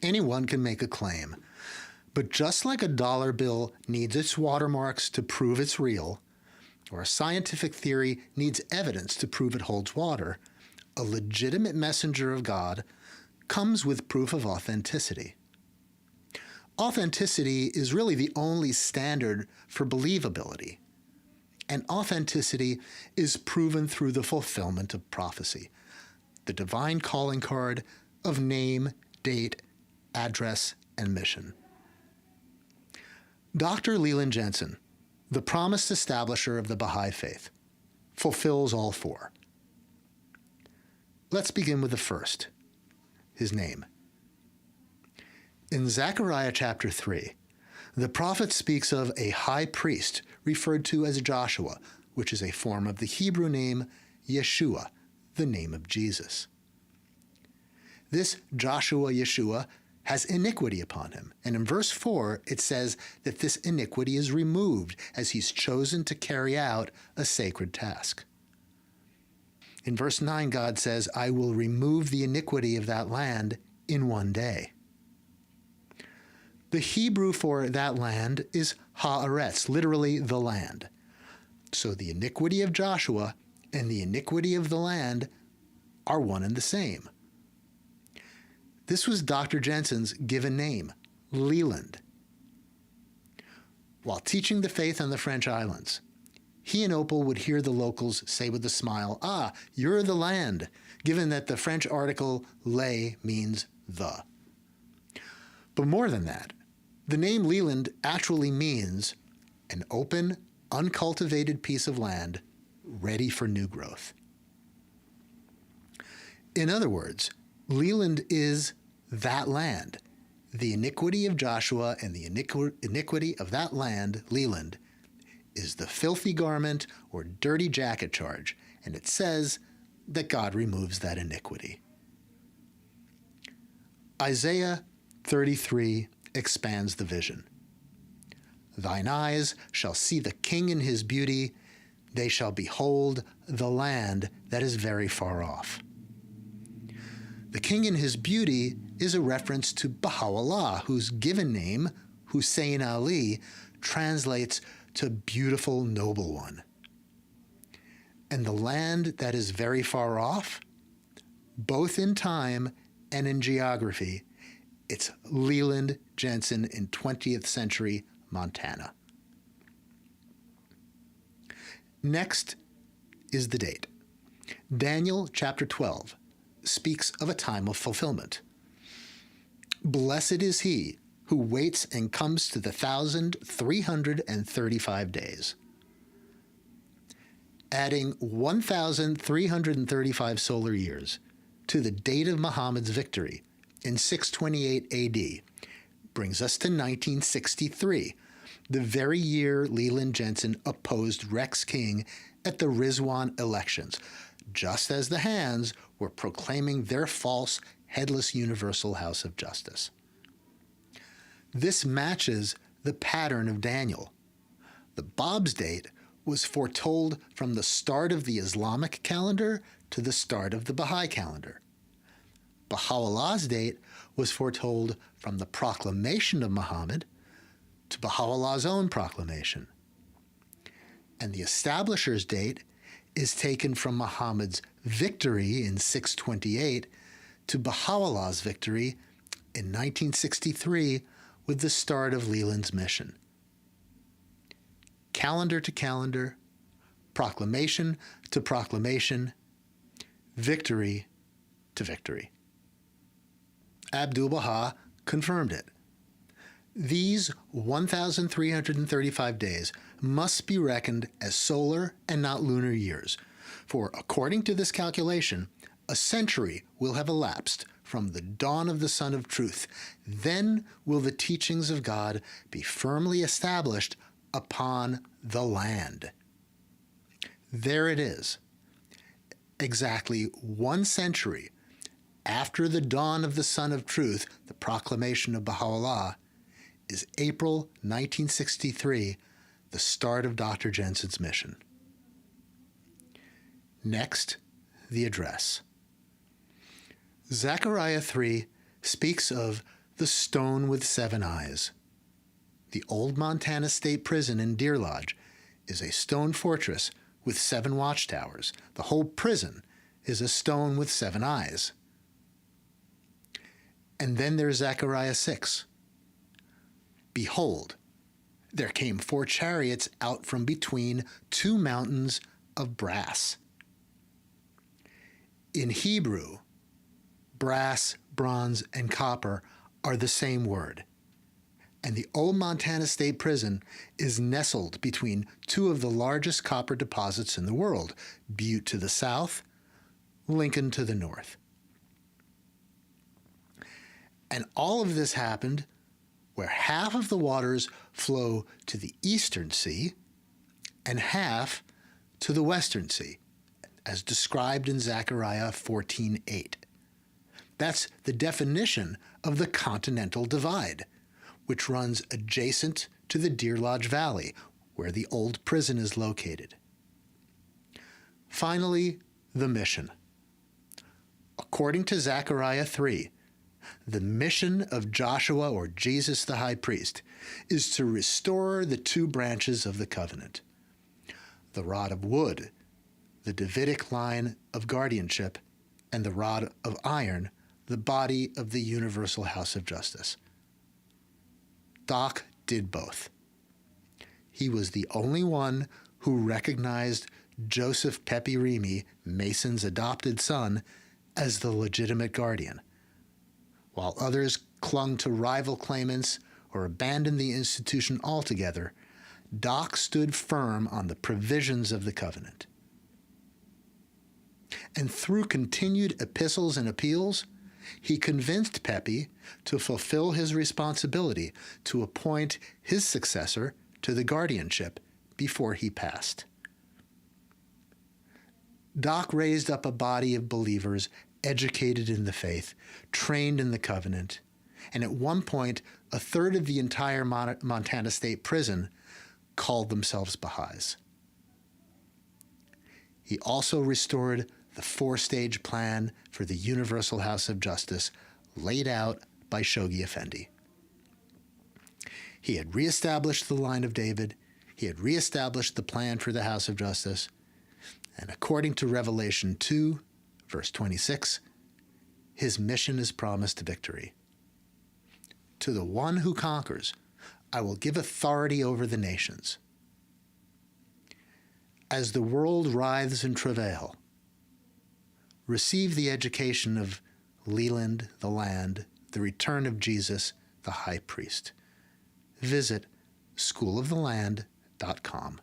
Anyone can make a claim. But just like a dollar bill needs its watermarks to prove it's real, or a scientific theory needs evidence to prove it holds water, a legitimate messenger of God comes with proof of authenticity. Authenticity is really the only standard for believability, and authenticity is proven through the fulfillment of prophecy, the divine calling card of name, date, address, and mission. Dr. Leland Jensen, the promised establisher of the Bahá'í Faith, fulfills all four. Let's begin with the first, his name. In Zechariah chapter 3, the prophet speaks of a high priest referred to as Joshua, which is a form of the Hebrew name Yeshua, the name of Jesus. This Joshua Yeshua has iniquity upon him, and in verse 4 it says that this iniquity is removed as he's chosen to carry out a sacred task. In verse 9 God says, I will remove the iniquity of that land in one day. The Hebrew for that land is haretz, literally the land. So the iniquity of Joshua and the iniquity of the land are one and the same. This was Dr. Jensen's given name, Leland. While teaching the faith on the French islands, he and Opal would hear the locals say with a smile, "Ah, you're the land," given that the French article "les" means the. But more than that, the name Leland actually means an open, uncultivated piece of land ready for new growth. In other words, Leland is that land. The iniquity of Joshua and the iniquity of that land, Leland, is the filthy garment or dirty jacket charge, and it says that God removes that iniquity. Isaiah 33 expands the vision. Thine eyes shall see the king in his beauty, they shall behold the land that is very far off. The king in his beauty is a reference to Baha'u'llah, whose given name, Hussein Ali, translates to beautiful noble one. And the land that is very far off, both in time and in geography, it's Leland Jensen in 20th century Montana. Next is the date. Daniel chapter 12 speaks of a time of fulfillment. Blessed is he who waits and comes to the 1,335 days. Adding 1,335 solar years to the date of Muhammad's victory in 628 AD brings us to 1963, the very year Leland Jensen opposed Rex King at the Rizwan elections, just as the Hands were proclaiming their false, headless universal house of justice. This matches the pattern of Daniel. The Bab's date was foretold from the start of the Islamic calendar to the start of the Baha'i calendar. Baha'u'llah's date was foretold from the proclamation of Muhammad to Baha'u'llah's own proclamation. And the establisher's date is taken from Muhammad's victory in 628 to Baha'u'llah's victory in 1963 with the start of Leland's mission. Calendar to calendar, proclamation to proclamation, victory to victory. Abdu'l-Baha confirmed it. These 1,335 days must be reckoned as solar and not lunar years, for according to this calculation, a century will have elapsed from the dawn of the Sun of Truth. Then will the teachings of God be firmly established upon the land. There it is. Exactly 1 century after the dawn of the Sun of Truth, the proclamation of Baha'u'llah, is April 1963, the start of Dr. Jensen's mission. Next, the address. Zechariah 3 speaks of the stone with 7 eyes. The old Montana State Prison in Deer Lodge is a stone fortress with 7 watchtowers. The whole prison is a stone with 7 eyes. And then there's Zechariah 6. Behold, there came 4 chariots out from between 2 mountains of brass. In Hebrew, brass, bronze, and copper are the same word. And the old Montana State Prison is nestled between 2 of the largest copper deposits in the world, Butte to the south, Lincoln to the north. And all of this happened where half of the waters flow to the eastern sea and half to the western sea, as described in Zechariah 14:8. That's the definition of the Continental Divide, which runs adjacent to the Deer Lodge Valley, where the old prison is located. Finally, the mission. According to Zechariah 3, the mission of Joshua, or Jesus the high priest, is to restore the 2 branches of the covenant: the rod of wood, the Davidic line of guardianship, and the rod of iron, the body of the universal house of justice. Doc did both. He was the only one who recognized Joseph Pepe Remy, Mason's adopted son, as the legitimate guardian, while others clung to rival claimants or abandoned the institution altogether. Doc stood firm on the provisions of the covenant. And through continued epistles and appeals, he convinced Pepe to fulfill his responsibility to appoint his successor to the guardianship before he passed. Doc raised up a body of believers educated in the faith, trained in the covenant, and at one point, a third of the entire Montana State Prison called themselves Baha'is. He also restored the 4-stage plan for the Universal House of Justice laid out by Shoghi Effendi. He had reestablished the line of David, he had reestablished the plan for the House of Justice, and according to Revelation 2, verse 26, his mission is promised victory. To the one who conquers, I will give authority over the nations. As the world writhes in travail, receive the education of Leland, the land, the return of Jesus, the high priest. Visit schooloftheland.com.